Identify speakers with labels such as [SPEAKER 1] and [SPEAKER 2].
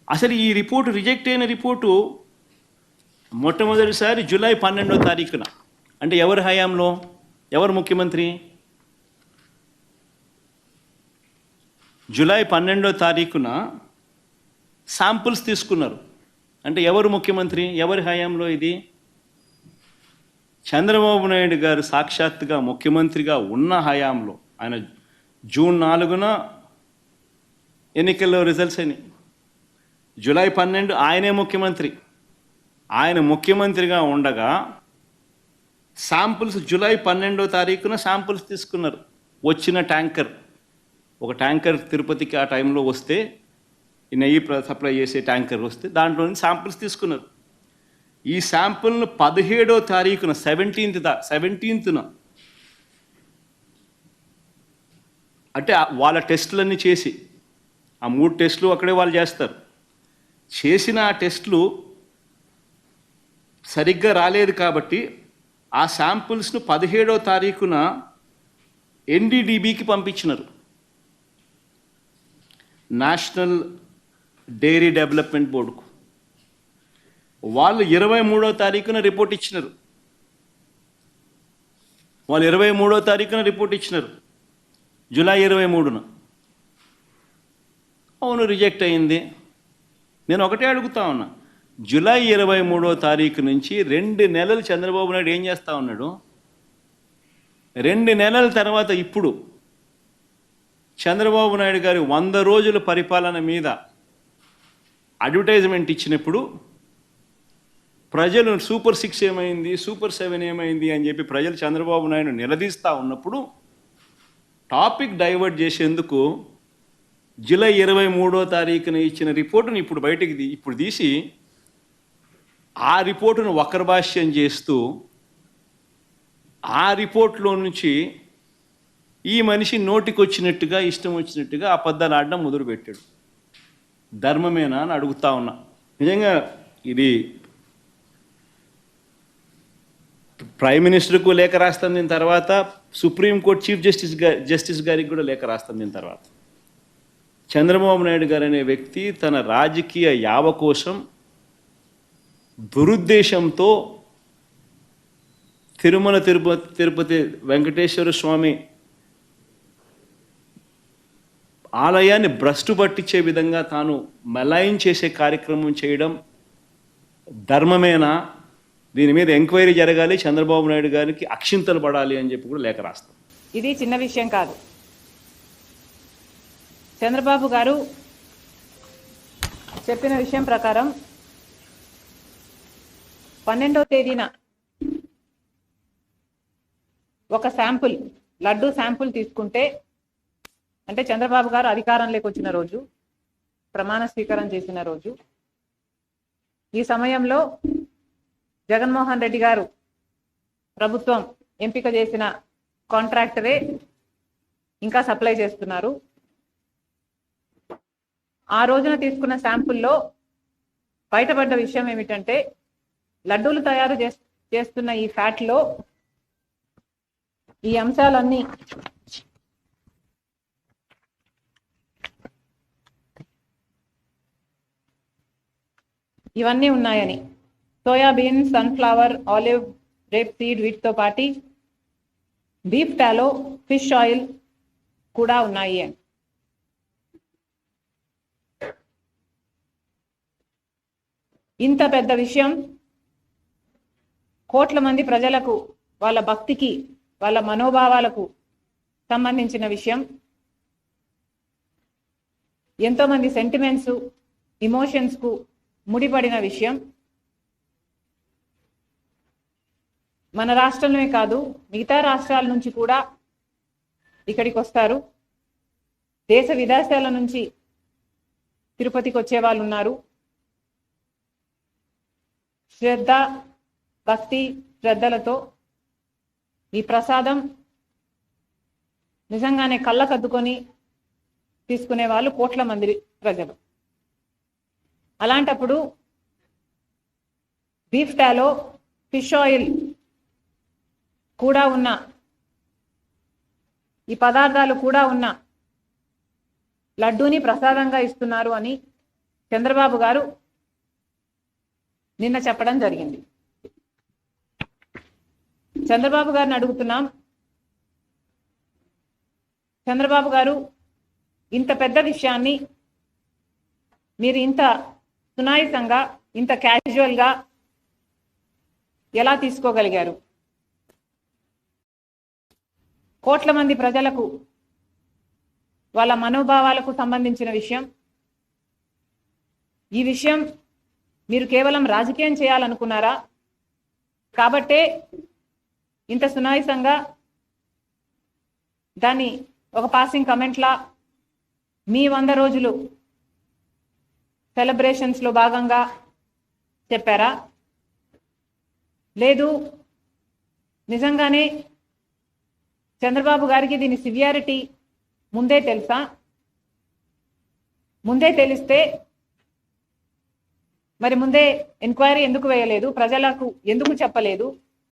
[SPEAKER 1] అసలు ఈ report reject అయిన రిపోర్టు మొట్టమొదటిసారి జూలై 12వ తారీఖున, అంటే ఎవరి హయాంలో, ఎవరు ముఖ్యమంత్రి? జూలై 12వ తారీఖున శాంపుల్స్ తీసుకున్నారు. అంటే ఎవరు ముఖ్యమంత్రి, ఎవరి హయాంలో ఇది? చంద్రబాబు నాయుడు గారు సాక్షాత్తుగా ముఖ్యమంత్రిగా ఉన్న హయాంలో. ఆయన జూన్ 4న ఎన్నికల్లో రిజల్ట్స్ అయినాయి. జూలై 12 ఆయనే ముఖ్యమంత్రి. ఆయన ముఖ్యమంత్రిగా ఉండగా శాంపుల్స్ జూలై 12వ తారీఖున శాంపుల్స్ తీసుకున్నారు. వచ్చిన ట్యాంకర్, ఒక ట్యాంకర్ తిరుపతికి ఆ టైంలో వస్తే, ఈ నెయ్యి సప్లై చేసే ట్యాంకర్ వస్తే దాంట్లో నుంచి శాంపుల్స్ తీసుకున్నారు. ఈ శాంపుల్ను 17వ తారీఖున 17న అంటే వాళ్ళ టెస్టులన్నీ చేసి, ఆ 3 టెస్టులు అక్కడే వాళ్ళు చేస్తారు. చేసిన ఆ టెస్టులు సరిగ్గా రాలేదు కాబట్టి ఆ శాంపుల్స్ను 17వ తారీఖున ఎన్డీడీబీకి పంపించినారు, నేషనల్ డైరీ డెవలప్మెంట్ బోర్డుకు. వాళ్ళు 23వ తారీఖున రిపోర్ట్ ఇచ్చినారు. వాళ్ళు 23వ తారీఖున రిపోర్ట్ ఇచ్చినారు, జూలై 23న. అవును, రిజెక్ట్ అయింది. నేను ఒకటే అడుగుతా ఉన్నా, జూలై 23వ తారీఖు నుంచి 2 నెలలు చంద్రబాబు నాయుడు ఏం చేస్తూ ఉన్నాడు? 2 నెలల తర్వాత ఇప్పుడు చంద్రబాబు నాయుడు గారి 100 రోజుల పరిపాలన మీద అడ్వర్టైజ్మెంట్ ఇచ్చినప్పుడు ప్రజలు సూపర్ 6 ఏమైంది, సూపర్ 7 ఏమైంది అని చెప్పి ప్రజలు చంద్రబాబు నాయుడు నిలదీస్తూ ఉన్నప్పుడు టాపిక్ డైవర్ట్ చేసేందుకు జూలై 23వ తారీఖున ఇచ్చిన రిపోర్టును ఇప్పుడు తీసి ఆ రిపోర్టును వక్రభాష్యం చేస్తూ ఆ రిపోర్ట్లో నుంచి ఈ మనిషి నోటికి వచ్చినట్టుగా, ఇష్టం వచ్చినట్టుగా అబద్ధాలు ఆడడం మొదలుపెట్టాడు. ధర్మమేనా అని అడుగుతా ఉన్నా. నిజంగా ఇది ప్రైమ్ మినిస్టర్కు లేఖ రాస్తాం, దీని తర్వాత సుప్రీంకోర్టు చీఫ్ జస్టిస్ గారికి కూడా లేఖ రాస్తాం. దీని తర్వాత చంద్రబాబు నాయుడు గారు అనే వ్యక్తి తన రాజకీయ యావ కోసం దురుద్దేశంతో తిరుపతి వెంకటేశ్వర స్వామి ఆలయాన్ని భ్రష్టు పట్టించే విధంగా తాను మలైన్ చేసే కార్యక్రమం చేయడం ధర్మమేనా? దీని మీద ఎంక్వైరీ జరగాలి, చంద్రబాబు నాయుడు గారికి అక్షింతలు పడాలి అని చెప్పి కూడా లేఖ రాస్తాం.
[SPEAKER 2] ఇది చిన్న విషయం కాదు. చంద్రబాబు గారు చెప్పిన విషయం ప్రకారం 12వ తేదీన ఒక శాంపుల్, లడ్డు శాంపుల్ తీసుకుంటే, అంటే చంద్రబాబు గారు అధికారంలోకి వచ్చిన రోజు, ప్రమాణ స్వీకారం చేసిన రోజు, ఈ సమయంలో జగన్మోహన్ రెడ్డి గారు ప్రభుత్వం ఎంపిక చేసిన కాంట్రాక్టరే ఇంకా సప్లై చేస్తున్నారు. ఆ రోజున తీసుకున్న శాంపుల్లో బయటపడ్డ విషయం ఏమిటంటే, లడ్డూలు తయారు చేస్తున్న ఈ ఫ్యాట్లో ఈ అంశాలన్నీ ఇవన్నీ ఉన్నాయని, soybean, sunflower, olive, rape seed, వీటితో పాటు బీఫ్ టాలో, ఫిష్ ఆయిల్ కూడా ఉన్నాయి అని. ఇంత పెద్ద విషయం, కోట్ల మంది ప్రజలకు, వాళ్ళ భక్తికి, వాళ్ళ మనోభావాలకు సంబంధించిన విషయం, ఎంతో మంది సెంటిమెంట్స్, ఇమోషన్స్కు ముడిపడిన విషయం. మన రాష్ట్రంలోనే కాదు, మిగతా రాష్ట్రాల నుంచి కూడా ఇక్కడికి వస్తారు. దేశ విదేశాల నుంచి తిరుపతికి వచ్చే వాళ్ళు ఉన్నారు. శ్రద్ధ, భక్తి, శ్రద్ధలతో ఈ ప్రసాదం నిజంగానే కళ్ళకద్దుకొని తీసుకునే వాళ్ళు కోట్ల మంది ప్రజలు. అలాంటప్పుడు బీఫ్ టాలో, ఫిష్ ఆయిల్ కూడా ఉన్న, ఈ పదార్థాలు కూడా ఉన్న లడ్డూని ప్రసాదంగా ఇస్తున్నారు అని చంద్రబాబు గారు నిన్న చెప్పడం జరిగింది. చంద్రబాబు గారిని అడుగుతున్నాం, చంద్రబాబు గారు ఇంత పెద్ద విషయాన్ని మీరు ఇంత సునాయసంగా, ఇంత క్యాజువల్గా ఎలా తీసుకోగలిగారు? కోట్ల మంది ప్రజలకు, వాళ్ళ మనోభావాలకు సంబంధించిన విషయం. ఈ విషయం మీరు కేవలం రాజకీయం చేయాలనుకున్నారా? కాబట్టే ఇంత సునాయసంగా దాన్ని ఒక పాసింగ్ కమెంట్లా మీ 100 రోజులు సెలబ్రేషన్స్లో భాగంగా చెప్పారా? లేదు నిజంగానే చంద్రబాబు గారికి దీని సివియారిటీ ముందే తెలుసా? ముందే తెలిస్తే మరి ముందే ఎంక్వైరీ ఎందుకు వేయలేదు? ప్రజలకు ఎందుకు చెప్పలేదు?